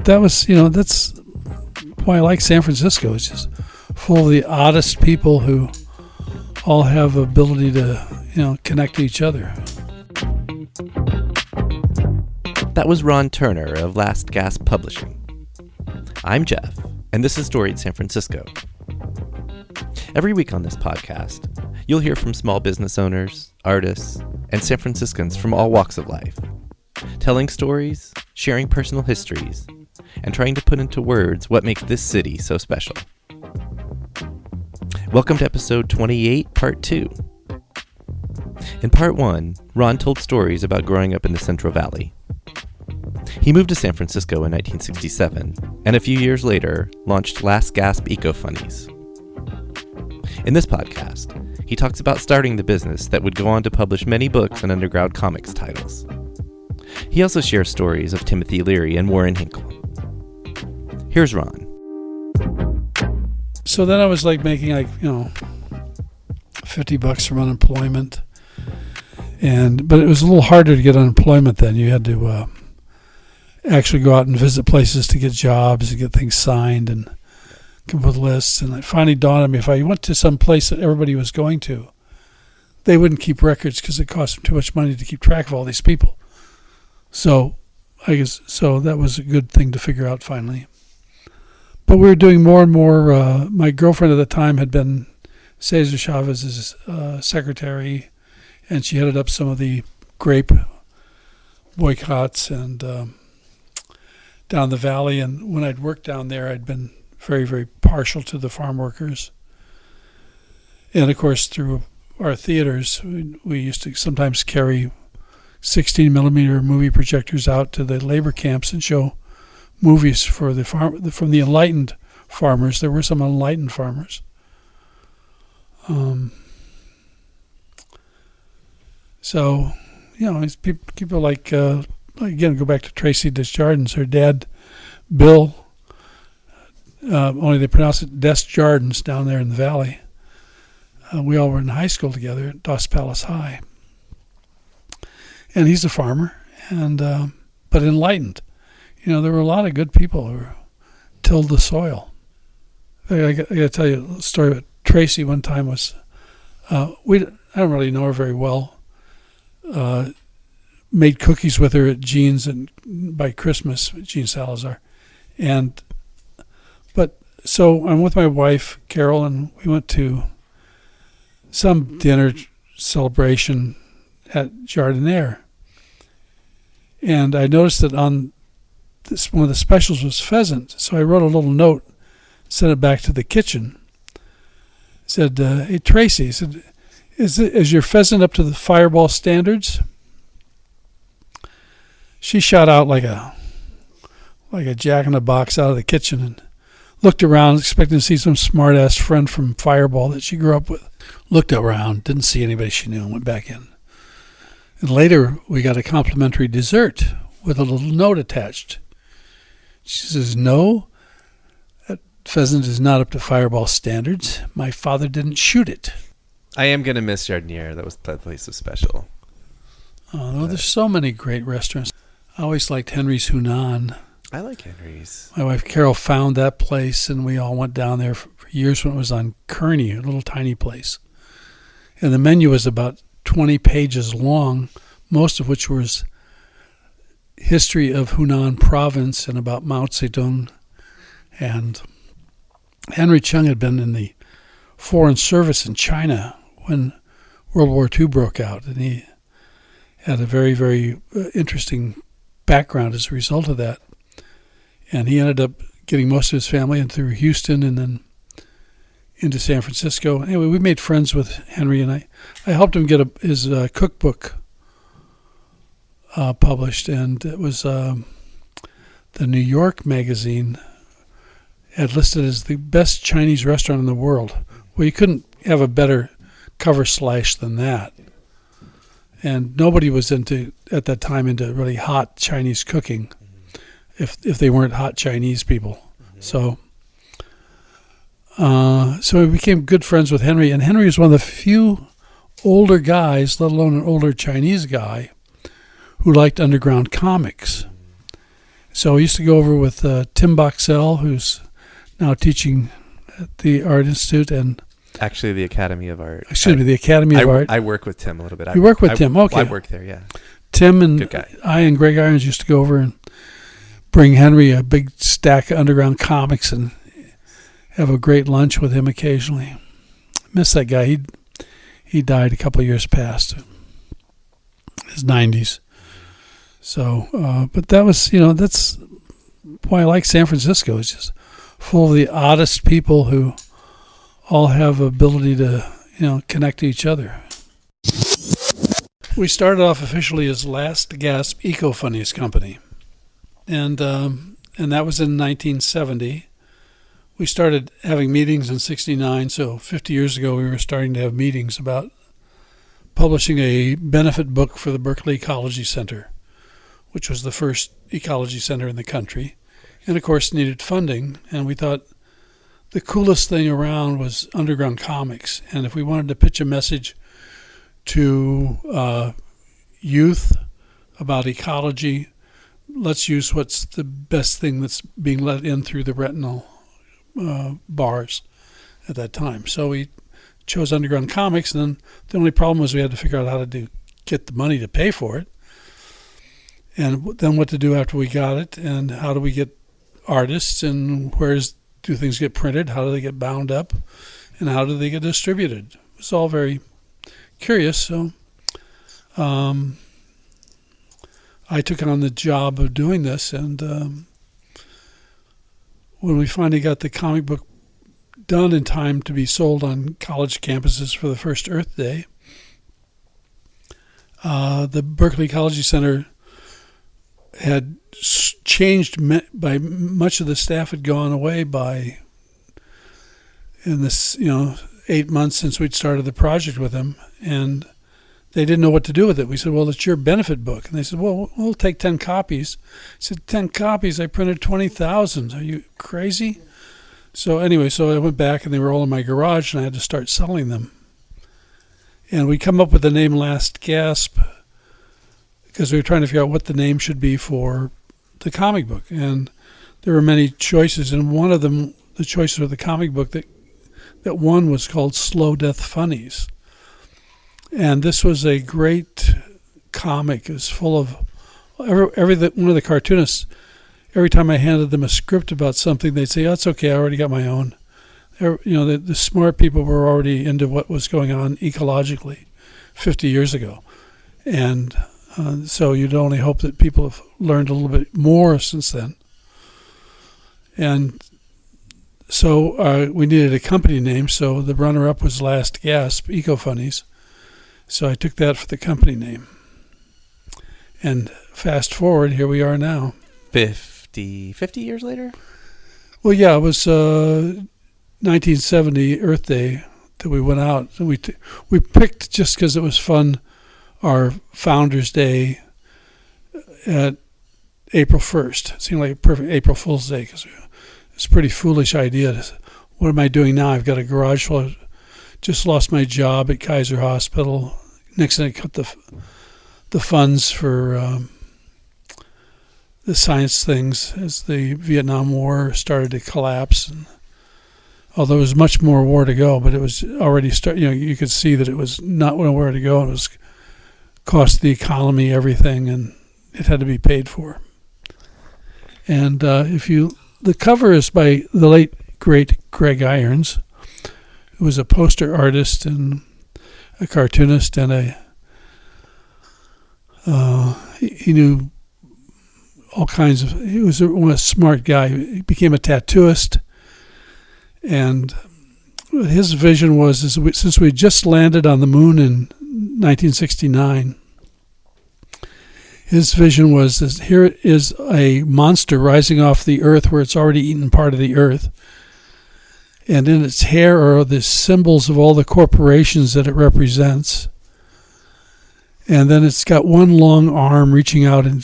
that was, that's why I like San Francisco. It's just full of the oddest people who all have ability to, connect to each other. That was Ron Turner of Last Gasp Publishing. I'm Jeff, and this is Storied San Francisco. Every week on this podcast, you'll hear from small business owners, artists, and San Franciscans from all walks of life, telling stories, sharing personal histories, and trying to put into words what makes this city so special. Welcome to episode 28, part 2. In part 1, Ron told stories about growing up in the Central Valley. He moved to San Francisco in 1967, and a few years later, launched Last Gasp Eco-Funnies. In this podcast, he talks about starting the business that would go on to publish many books and underground comics titles. He also shares stories of Timothy Leary and Warren Hinkle. Here's Ron. So then I was making $50 from unemployment, but it was a little harder to get unemployment then. You had to actually go out and visit places to get jobs and get things signed and come up with lists. And it finally dawned on me, if I went to some place that everybody was going to, they wouldn't keep records because it cost them too much money to keep track of all these people. So I guess that was a good thing to figure out finally. But we were doing more and more. My girlfriend at the time had been Cesar Chavez's secretary, and she headed up some of the grape boycotts and down the valley. And when I'd worked down there, I'd been very, very partial to the farm workers. And of course, through our theaters, we used to sometimes carry 16 millimeter movie projectors out to the labor camps and show movies for from the enlightened farmers. There were some unenlightened farmers. So, people like, again, go back to Tracy Desjardins. Her dad, Bill, only they pronounce it Desjardins down there in the valley. We all were in high school together at Dos Palace High. And he's a farmer, but enlightened. There were a lot of good people who tilled the soil. I got to tell you a story about Tracy. One time was, I don't really know her very well. Made cookies with her at Jean's and by Christmas, Jean Salazar, so I'm with my wife Carol, and we went to some dinner celebration at Jardiniere, and I noticed that on one of the specials was pheasant. So I wrote a little note, sent it back to the kitchen. Said, "Hey Tracy," said, "Is your pheasant up to the Fireball standards?" She shot out like a jack in the box out of the kitchen and looked around, expecting to see some smart-ass friend from Fireball that she grew up with. Looked around, didn't see anybody she knew, and went back in. And later, we got a complimentary dessert with a little note attached. She says, "No, that pheasant is not up to Fireball standards. My father didn't shoot it." I am going to miss Jardiniere. That place was special. Oh, there's so many great restaurants. I always liked Henry's Hunan. I like Henry's. My wife Carol found that place, and we all went down there for years when it was on Kearney, a little tiny place. And the menu was about 20 pages long, most of which was history of Hunan province and about Mao Zedong. And Henry Chung had been in the foreign service in China when World War II broke out, and he had a very, very interesting background as a result of that. And he ended up getting most of his family in through Houston and then into San Francisco. Anyway, we made friends with Henry, and I helped him get his cookbook published, and it was the New York magazine had listed as the best Chinese restaurant in the world. Well, you couldn't have a better cover slash than that. And nobody was at that time into really hot Chinese cooking, if they weren't hot Chinese people. So we became good friends with Henry, and Henry was one of the few older guys, let alone an older Chinese guy, who liked underground comics. So I used to go over with Tim Boxell, who's now teaching at the Art Institute and Actually, the Academy of Art. the Academy of Art. I work with Tim a little bit. You work with Tim, okay. I work there, yeah. Tim and Good guy. I and Greg Irons used to go over and bring Henry a big stack of Underground comics and have a great lunch with him occasionally. Miss that guy. He died a couple of years past, his 90s. So, but that was, that's why I like San Francisco. It's just full of the oddest people who all have ability to, connect to each other. We started off officially as Last Gasp Eco-Funnies Company, and that was in 1970. We started having meetings in 69, so 50 years ago we were starting to have meetings about publishing a benefit book for the Berkeley Ecology Center, which was the first ecology center in the country, and of course needed funding, and we thought the coolest thing around was Underground comics, and if we wanted to pitch a message to youth about ecology, let's use what's the best thing that's being let in through the retinal bars at that time. So we chose Underground comics, and then the only problem was we had to figure out how to get the money to pay for it, and then what to do after we got it, and how do we get artists, and do things get printed, how do they get bound up, and how do they get distributed. It's all very curious. So I took on the job of doing this, and when we finally got the comic book done in time to be sold on college campuses for the first Earth Day, the Berkeley Ecology Center had changed by much of the staff had gone away in this 8 months since we'd started the project with them, and they didn't know what to do with it. We said, well, it's your benefit book. And they said, well, we'll take 10 copies. I said, 10 copies? I printed 20,000. Are you crazy? So anyway, I went back, and they were all in my garage, and I had to start selling them. And we come up with the name Last Gasp because we were trying to figure out what the name should be for the comic book. And there were many choices, and one of them, the choices for the comic book that one was called Slow Death Funnies. And this was a great comic. It was full of one of the cartoonists, every time I handed them a script about something, they'd say, oh, it's okay, I already got my own. The smart people were already into what was going on ecologically 50 years ago. And so you'd only hope that people have learned a little bit more since then. And so we needed a company name, so the runner-up was Last Gasp Eco-Funnies. So I took that for the company name. And fast forward, here we are now. 50 years later? Well, yeah, it was 1970 Earth Day that we went out. And we picked, just because it was fun, our Founders Day at April 1st. It seemed like a perfect April Fool's Day, because it's a pretty foolish idea. What am I doing now? I've got a garage full of, just lost my job at Kaiser Hospital. Nixon had cut the funds for the science things as the Vietnam War started to collapse. And although there was much more war to go, but it was already you could see that it was not nowhere to go. It was cost the economy everything, and it had to be paid for. And the cover is by the late great Greg Irons, who was a poster artist and a cartoonist, and he knew all kinds of. He was a smart guy. He became a tattooist, and his vision was, since we just landed on the moon in 1969, his vision was that here is a monster rising off the earth where it's already eaten part of the earth. And in its hair are the symbols of all the corporations that it represents. And then it's got one long arm reaching out and,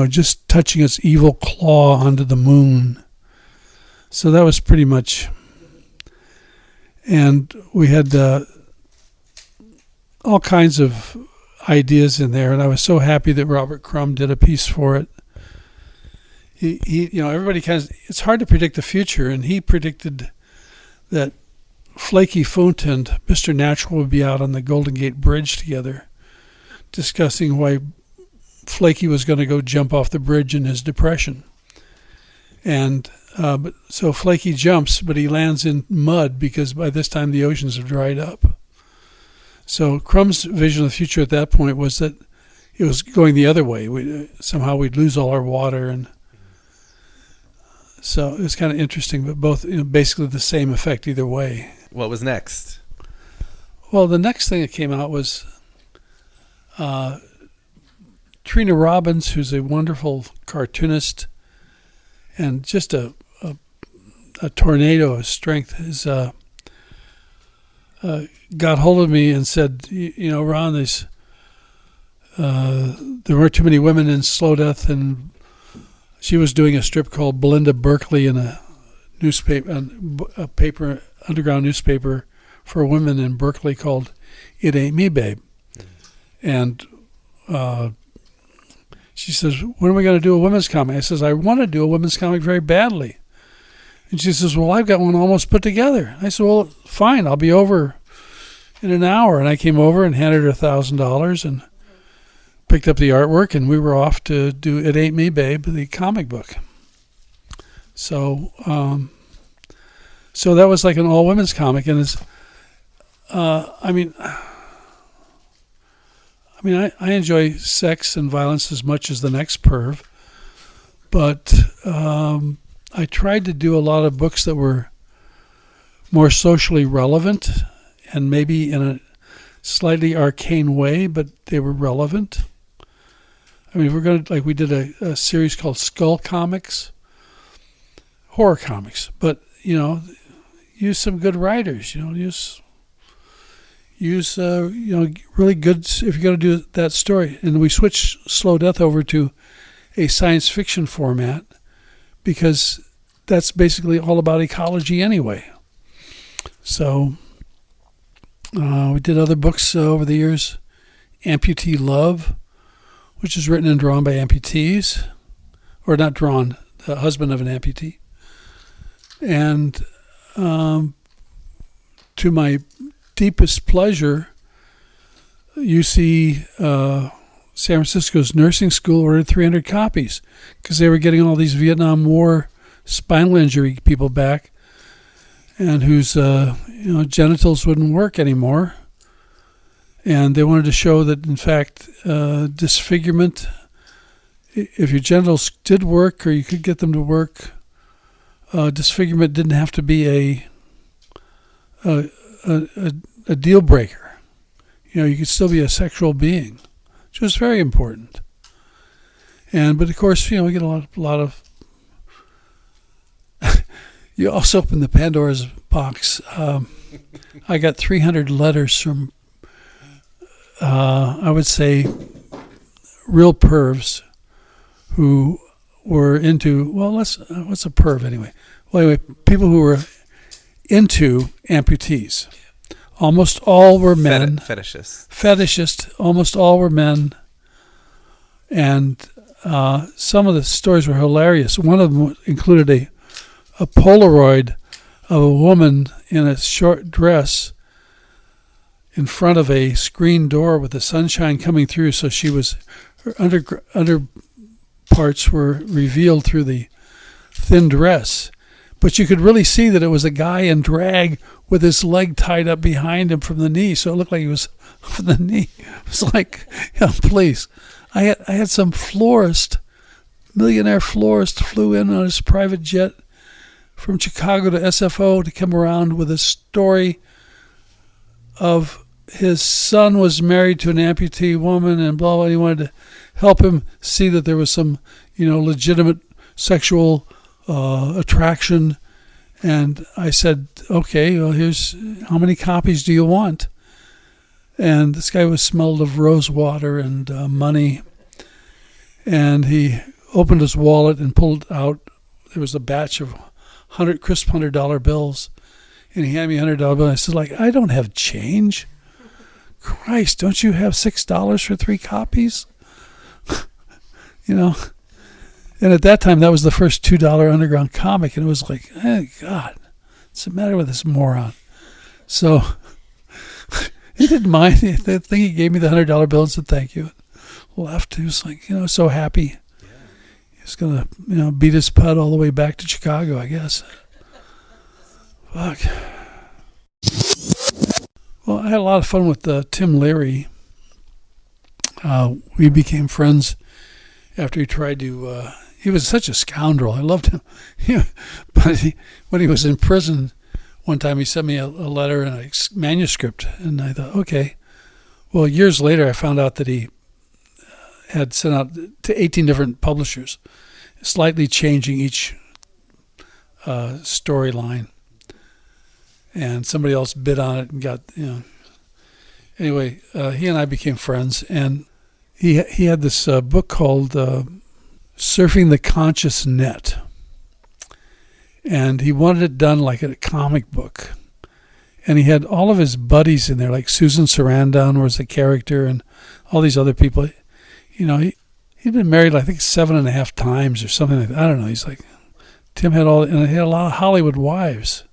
just touching its evil claw onto the moon. So that was pretty much. And we had all kinds of ideas in there. And I was so happy that Robert Crumb did a piece for it. everybody it's hard to predict the future, and he predicted that Flaky Foont and Mr. Natural would be out on the Golden Gate Bridge together, discussing why Flaky was going to go jump off the bridge in his depression. And so Flaky jumps, but he lands in mud because by this time the oceans have dried up. So Crumb's vision of the future at that point was that it was going the other way. Somehow we'd lose all our water, and so it was kind of interesting, but both basically the same effect either way. What was next? Well, the next thing that came out was Trina Robbins, who's a wonderful cartoonist and just a tornado of strength, got hold of me and said, Ron, there weren't too many women in Slow Death, and she was doing a strip called Belinda Berkeley in a newspaper, underground newspaper for women in Berkeley called It Ain't Me, Babe. And she says, when are we going to do a women's comic? I says, I want to do a women's comic very badly. And she says, well, I've got one almost put together. I said, well, fine, I'll be over in an hour. And I came over and handed her $1,000 and picked up the artwork, and we were off to do It Ain't Me, Babe, the comic book. So that was like an all-women's comic, and it's, I enjoy sex and violence as much as the next perv, but I tried to do a lot of books that were more socially relevant and maybe in a slightly arcane way, but they were relevant. We did a series called Skull Comics, horror comics, but, use some good writers, use really good, if you're going to do that story. And we switched Slow Death over to a science fiction format because that's basically all about ecology anyway. So we did other books over the years. Amputee Love, which is written and drawn by amputees, or not drawn, the husband of an amputee. And to my deepest pleasure, UC San Francisco's nursing school ordered 300 copies because they were getting all these Vietnam War spinal injury people back and whose genitals wouldn't work anymore. And they wanted to show that, in fact, disfigurement, if your genitals did work or you could get them to work, disfigurement didn't have to be a deal breaker. You could still be a sexual being, which was very important. But of course, we get a lot of. You also open the Pandora's box. I got 300 letters from, I would say, real pervs who were into. What's a perv anyway? Well, anyway, people who were into amputees. Almost all were men. Fetishists. Almost all were men. And some of the stories were hilarious. One of them included a Polaroid of a woman in a short dress in front of a screen door with the sunshine coming through, so her under parts were revealed through the thin dress. But you could really see that it was a guy in drag with his leg tied up behind him from the knee, so it looked like he was from the knee. It was like, please. I had some millionaire florist flew in on his private jet from Chicago to SFO to come around with a story of his son was married to an amputee woman and blah, blah. He wanted to help him see that there was some, legitimate sexual attraction. And I said, okay, well, here's how many copies do you want? And this guy was smelled of rose water and money. And he opened his wallet and pulled out, there was a batch of crisp $100 bills. And he handed me a $100 bill. And I said, I don't have change. Christ, don't you have $6 for 3 copies? And at that time, that was the first $2 underground comic, and it was like, hey, God, what's the matter with this moron? So he didn't mind. The thing, he gave me the $100 bill and said thank you. Left. He was like, so happy. Yeah. He was going to, beat his putt all the way back to Chicago, I guess. Fuck. Well, I had a lot of fun with Tim Leary. We became friends after he tried to... he was such a scoundrel. I loved him. But when he was in prison, one time he sent me a letter and a manuscript, and I thought, okay. Well, years later, I found out that he had sent out to 18 different publishers, slightly changing each storyline. And somebody else bid on it and got, Anyway, he and I became friends, and he had this book called Surfing the Conscious Net. And he wanted it done like a comic book. And he had all of his buddies in there, like Susan Sarandon was a character, and all these other people. He'd been married, I think, 7.5 times or something like that. I don't know. He's like, Tim had and he had a lot of Hollywood wives.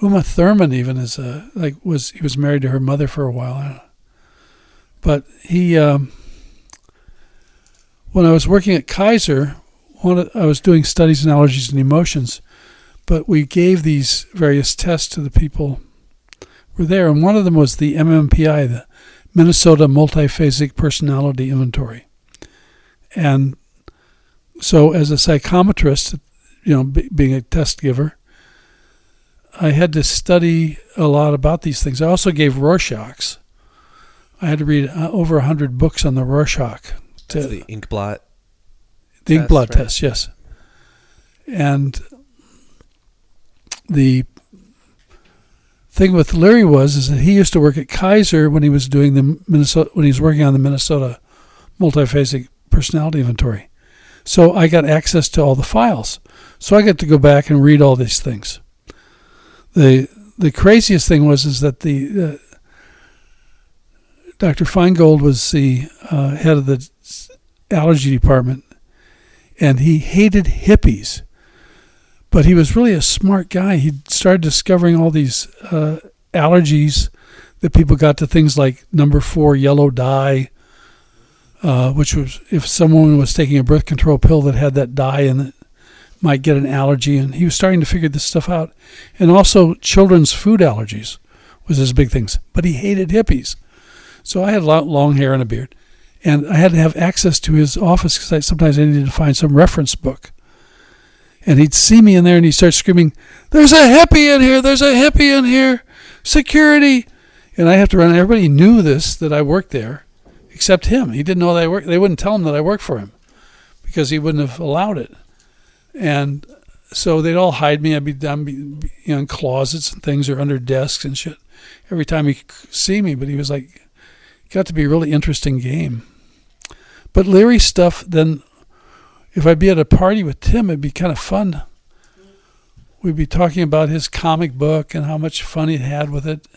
Uma Thurman even he was married to her mother for a while. I don't know. But he, when I was working at Kaiser, I was doing studies in allergies and emotions, but we gave these various tests to the people who were there, and one of them was the MMPI, the Minnesota Multiphasic Personality Inventory. And so as a psychometrist, being a test giver, I had to study a lot about these things. I also gave Rorschachs. I had to read over 100 books on the Rorschach. That's the ink blot. The ink blot test, yes. And the thing with Larry is that he used to work at Kaiser when he was doing when he was working on the Minnesota Multiphasic Personality Inventory. So I got access to all the files. So I got to go back and read all these things. The craziest thing was that the Dr. Feingold was the head of the allergy department, and he hated hippies. But he was really a smart guy. He started discovering all these allergies that people got to things like number 4 yellow dye, which was if someone was taking a birth control pill that had that dye in it, might get an allergy. And he was starting to figure this stuff out. And also children's food allergies was his big things. But he hated hippies. So I had long hair and a beard. And I had to have access to his office because sometimes I needed to find some reference book. And he'd see me in there and he'd start screaming, "There's a hippie in here! There's a hippie in here! Security!" And I have to run. Everybody knew this, that I worked there, except him. He didn't know that I worked. They wouldn't tell him that I worked for him because he wouldn't have allowed it. And so they'd all hide me. I'd be down in closets and things or under desks and shit every time he'd see me. But he was like, it got to be a really interesting game. But Larry's stuff, then if I'd be at a party with Tim, it'd be kind of fun. We'd be talking about his comic book and how much fun he had with it.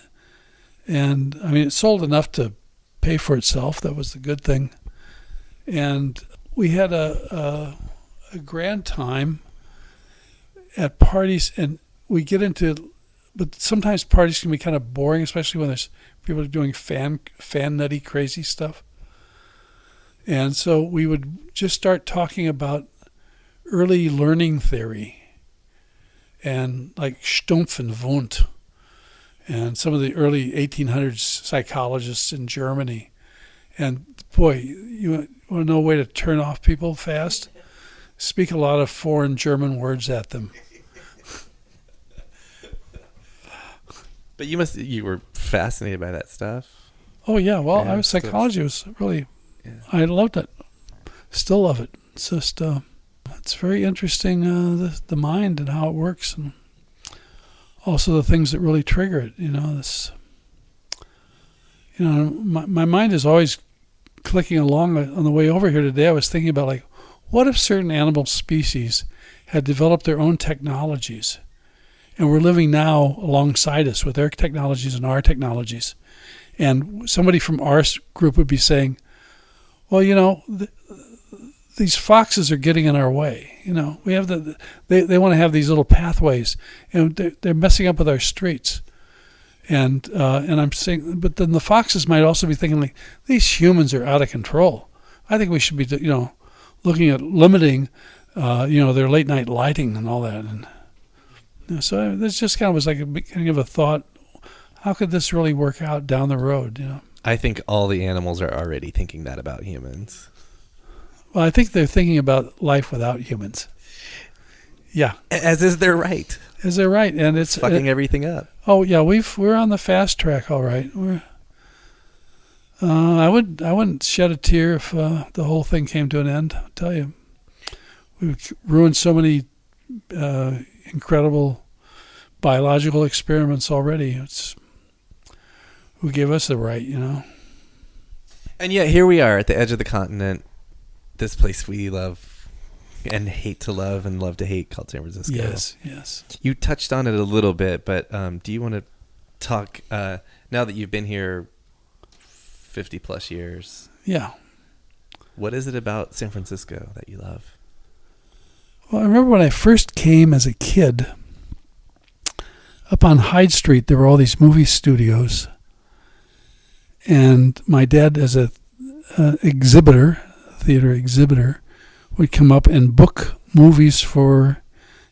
And, it sold enough to pay for itself. That was the good thing. And we had a grand time at parties, and we get into, but sometimes parties can be kind of boring, especially when there's people doing fan nutty crazy stuff. And so we would just start talking about early learning theory and like Stumpf and Wundt and some of the early 1800s psychologists in Germany. And boy, you want to know a way to turn off people fast? Speak a lot of foreign German words at them. But you were fascinated by that stuff? Oh yeah, well, psychology was really, I loved it. Still love it. It's just, it's very interesting, the mind and how it works, and also the things that really trigger it. My mind is always clicking along. On the way over here today, I was thinking about like, what if certain animal species had developed their own technologies, and we're living now alongside us with their technologies and our technologies, and somebody from our group would be saying, well, these foxes are getting in our way. We have they want to have these little pathways, and they're messing up with our streets. And I'm saying, but then the foxes might also be thinking, like, these humans are out of control. I think we should be, looking at limiting, their late night lighting and all that. And so this just kind of was like a beginning of a thought. How could this really work out down the road? I think all the animals are already thinking that about humans. Well, I think they're thinking about life without humans. Yeah, As is their right. Is that right? And it's Fucking everything up. Oh yeah, we're on the fast track, all right. I wouldn't shed a tear if the whole thing came to an end. I'll tell you, we've ruined so many incredible biological experiments already. It's who gave us the right, And yet here we are at the edge of the continent, this place we love and hate to love and love to hate, called San Francisco. Yes. You touched on it a little bit, but do you want to talk, now that you've been here 50 plus years? Yeah. What is it about San Francisco that you love? Well, I remember when I first came as a kid, up on Hyde Street, there were all these movie studios. And my dad, as a theater exhibitor, would come up and book movies for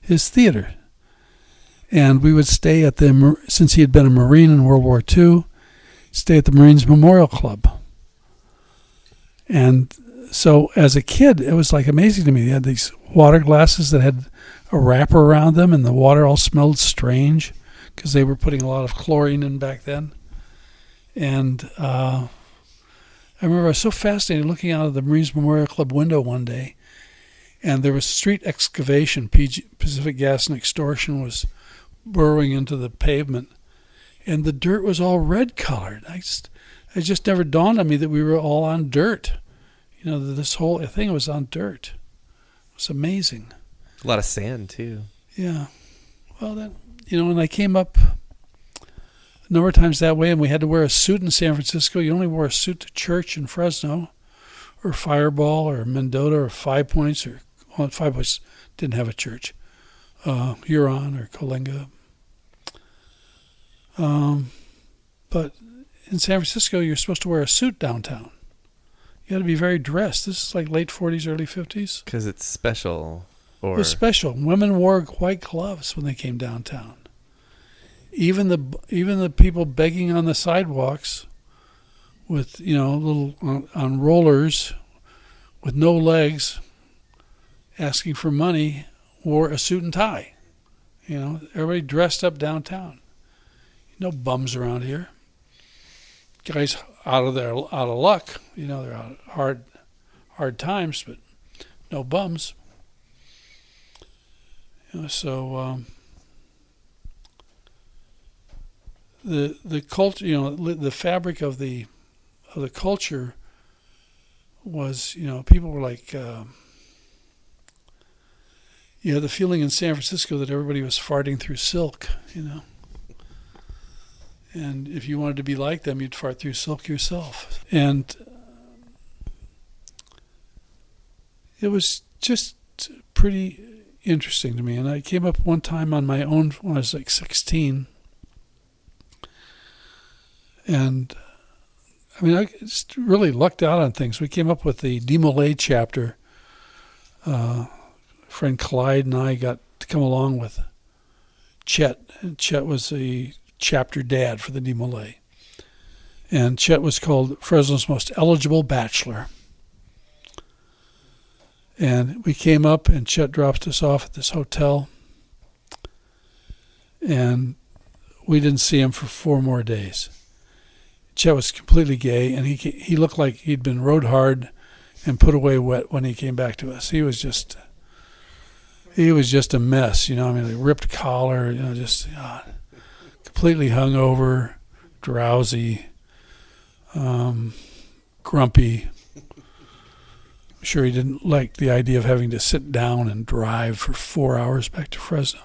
his theater. And we would stay at since he had been a Marine in World War II, stay at the Marines Memorial Club. And so as a kid, it was like amazing to me. They had these water glasses that had a wrapper around them, and the water all smelled strange because they were putting a lot of chlorine in back then. And I remember I was so fascinated looking out of the Marines Memorial Club window one day, and there was street excavation. Pacific Gas and Extortion was burrowing into the pavement, and the dirt was all red colored. It just never dawned on me that we were all on dirt. This whole thing was on dirt. It was amazing. A lot of sand, too. Yeah. Well, then, and I came up a number of times that way, and we had to wear a suit in San Francisco. You only wore a suit to church in Fresno, or Fireball, or Mendota, or Five Points, Five Points didn't have a church. Huron or Coalinga. But in San Francisco, you're supposed to wear a suit downtown. You had to be very dressed. This is like late 40s, early 50s. Because it's special. It was special. Women wore white gloves when they came downtown. Even the people begging on the sidewalks with, little on rollers with no legs asking for money wore a suit and tie. Everybody dressed up downtown. No bums around here. Guys out of luck. They're out hard times, but no bums. So the culture, the fabric of the culture was, people were like, you had the feeling in San Francisco that everybody was farting through silk, and if you wanted to be like them, you'd fart through silk yourself. And it was just pretty interesting to me. And I came up one time on my own when I was like 16. And I just really lucked out on things. We came up with the Demolay chapter. Friend Clyde and I got to come along with Chet. And Chet was the chapter dad for the Demolay. And Chet was called Fresno's most eligible bachelor. And we came up, and Chet dropped us off at this hotel. And we didn't see him for 4 more days. Chet was completely gay, and he looked like he'd been rode hard and put away wet when he came back to us. He was just a mess, a ripped collar, just completely hungover, drowsy, grumpy. I'm sure he didn't like the idea of having to sit down and drive for 4 hours back to Fresno.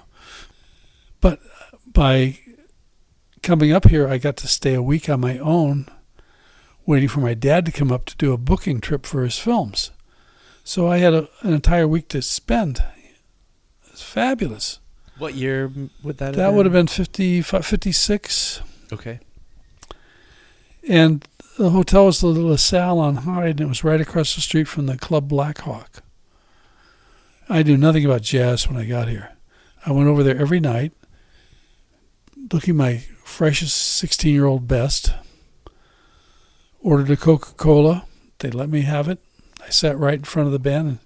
But by coming up here, I got to stay a week on my own, waiting for my dad to come up to do a booking trip for his films. So I had an entire week to spend. It's fabulous. What year would that have been? That would have been 56. Okay. And the hotel was the LaSalle on Hyde, and it was right across the street from the Club Blackhawk. I knew nothing about jazz when I got here. I went over there every night, looking my freshest 16-year-old best, ordered a Coca-Cola. They let me have it. I sat right in front of the band and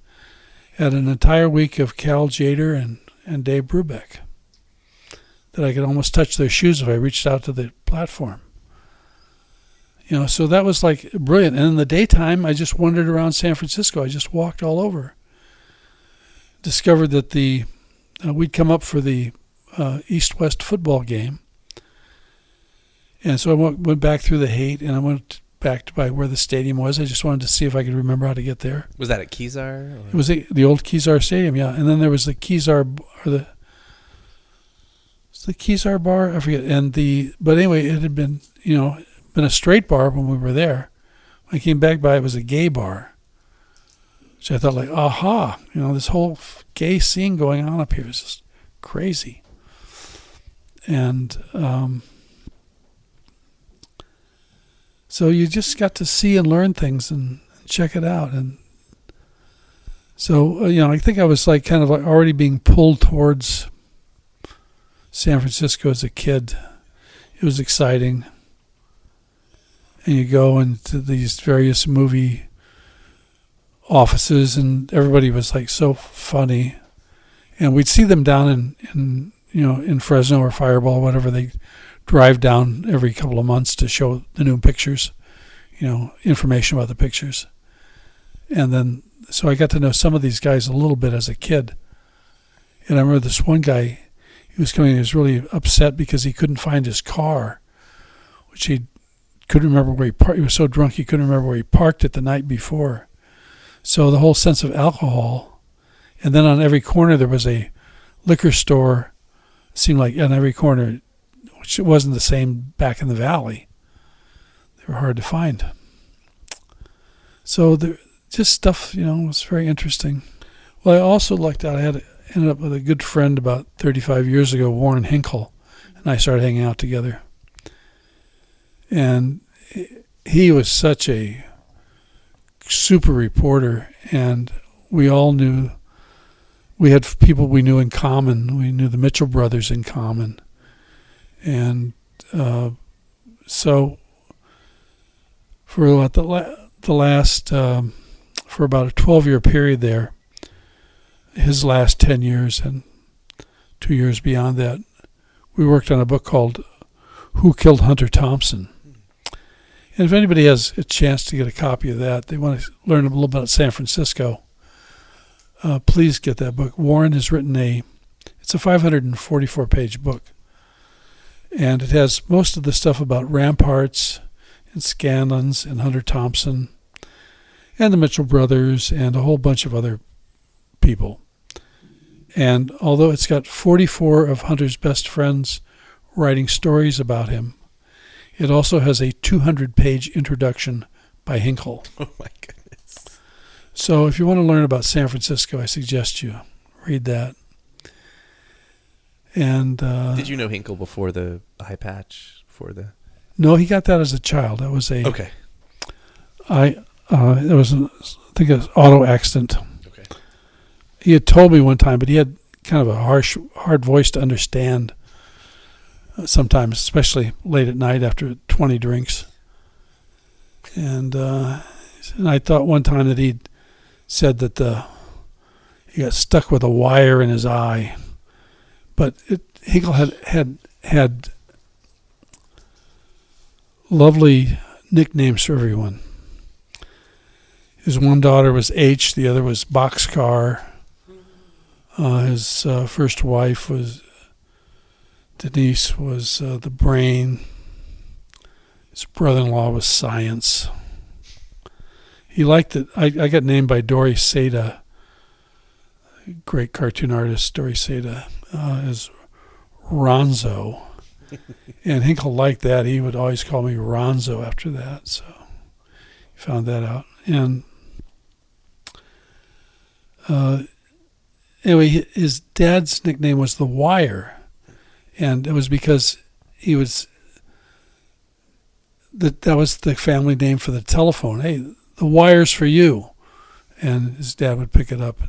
had an entire week of Cal Jader and Dave Brubeck that I could almost touch their shoes if I reached out to the platform. So that was like brilliant. And in the daytime, I just wandered around San Francisco. I just walked all over. Discovered that we'd come up for the East-West football game. And so I went back through the Haight, and I went back to by where the stadium was. I just wanted to see if I could remember how to get there. Was that at Kezar? It was the old Kezar Stadium, yeah. And then there was the Kezar, the Kezar bar, I forget. But anyway, it had been, been a straight bar when we were there. When I came back by, it was a gay bar. So I thought, like, aha, this whole gay scene going on up here is just crazy. And so you just got to see and learn things and check it out. And so, I think I was like kind of like already being pulled towards San Francisco as a kid. It was exciting. And you go into these various movie offices, and everybody was like so funny. And we'd see them down in Fresno or Fireball, whatever. They drive down every couple of months to show the new pictures, information about the pictures. And then, so I got to know some of these guys a little bit as a kid. And I remember this one guy, he was really upset because he couldn't find his car, which he couldn't remember where he parked. He was so drunk he couldn't remember where he parked it the night before. So the whole sense of alcohol. And then on every corner there was a liquor store, it seemed like on every corner, which it wasn't the same back in the valley. They were hard to find. So just stuff, was very interesting. Well, I also lucked out. I ended up with a good friend about 35 years ago, Warren Hinkle, and I started hanging out together. And he was such a super reporter, and we all knew, we had people we knew in common. We knew the Mitchell brothers in common. And so for about for about a 12-year period there, his last 10 years and 2 years beyond that, we worked on a book called Who Killed Hunter Thompson? And if anybody has a chance to get a copy of that, they want to learn a little about San Francisco, please get that book. Warren has written it's a 544-page book. And it has most of the stuff about ramparts and Scanlons and Hunter Thompson and the Mitchell brothers and a whole bunch of other people. And although it's got 44 of Hunter's best friends writing stories about him, it also has a 200-page introduction by Hinkle. Oh, my goodness. So if you want to learn about San Francisco, I suggest you read that. And did you know Hinkle before the eye patch? No, he got that as a child. That was okay. There was I think an auto accident. Okay. He had told me one time, but he had kind of a hard voice to understand. Sometimes, especially late at night after 20 drinks. And I thought one time that he'd said that he got stuck with a wire in his eye. But Hinkle had lovely nicknames for everyone. His one daughter was H, the other was Boxcar. His first wife was Denise, was the brain. His brother-in-law was Science. He liked it. I got named by Dory Seda, great cartoon artist Dory Seda, as Ronzo. And Hinkle liked that. He would always call me Ronzo after that. So he found that out. And Anyway, his dad's nickname was the Wire, and it was because he was that was the family name for the telephone. Hey, the wire's for you, and his dad would pick it up.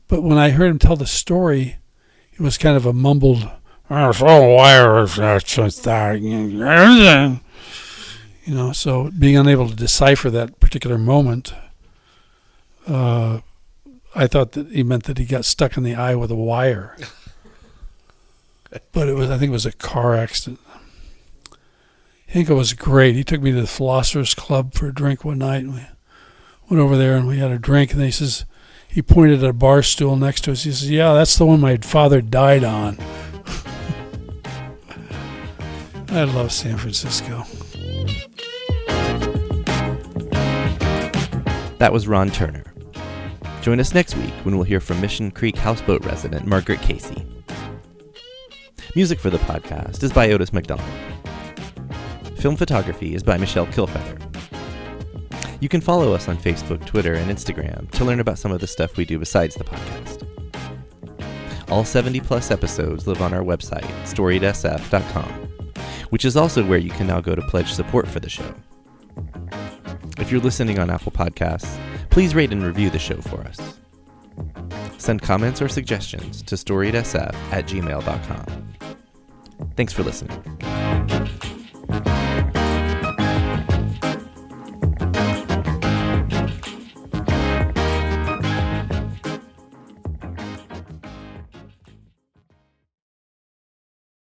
But when I heard him tell the story, it was kind of a mumbled, wire, so being unable to decipher that particular moment, I thought that he meant that he got stuck in the eye with a wire. But I think it was a car accident. Hinko was great. He took me to the Philosophers Club for a drink one night, and we went over there and we had a drink, and he pointed at a bar stool next to us. He says, "Yeah, that's the one my father died on." I love San Francisco. That was Ron Turner. Join us next week when we'll hear from Mission Creek houseboat resident Margaret Casey. Music for the podcast is by Otis McDonald. Film photography is by Michelle Kilfeather. You can follow us on Facebook, Twitter, and Instagram to learn about some of the stuff we do besides the podcast. All 70-plus episodes live on our website, storiedsf.com, which is also where you can now go to pledge support for the show. If you're listening on Apple Podcasts, please rate and review the show for us. Send comments or suggestions to storiedsf@gmail.com. Thanks for listening.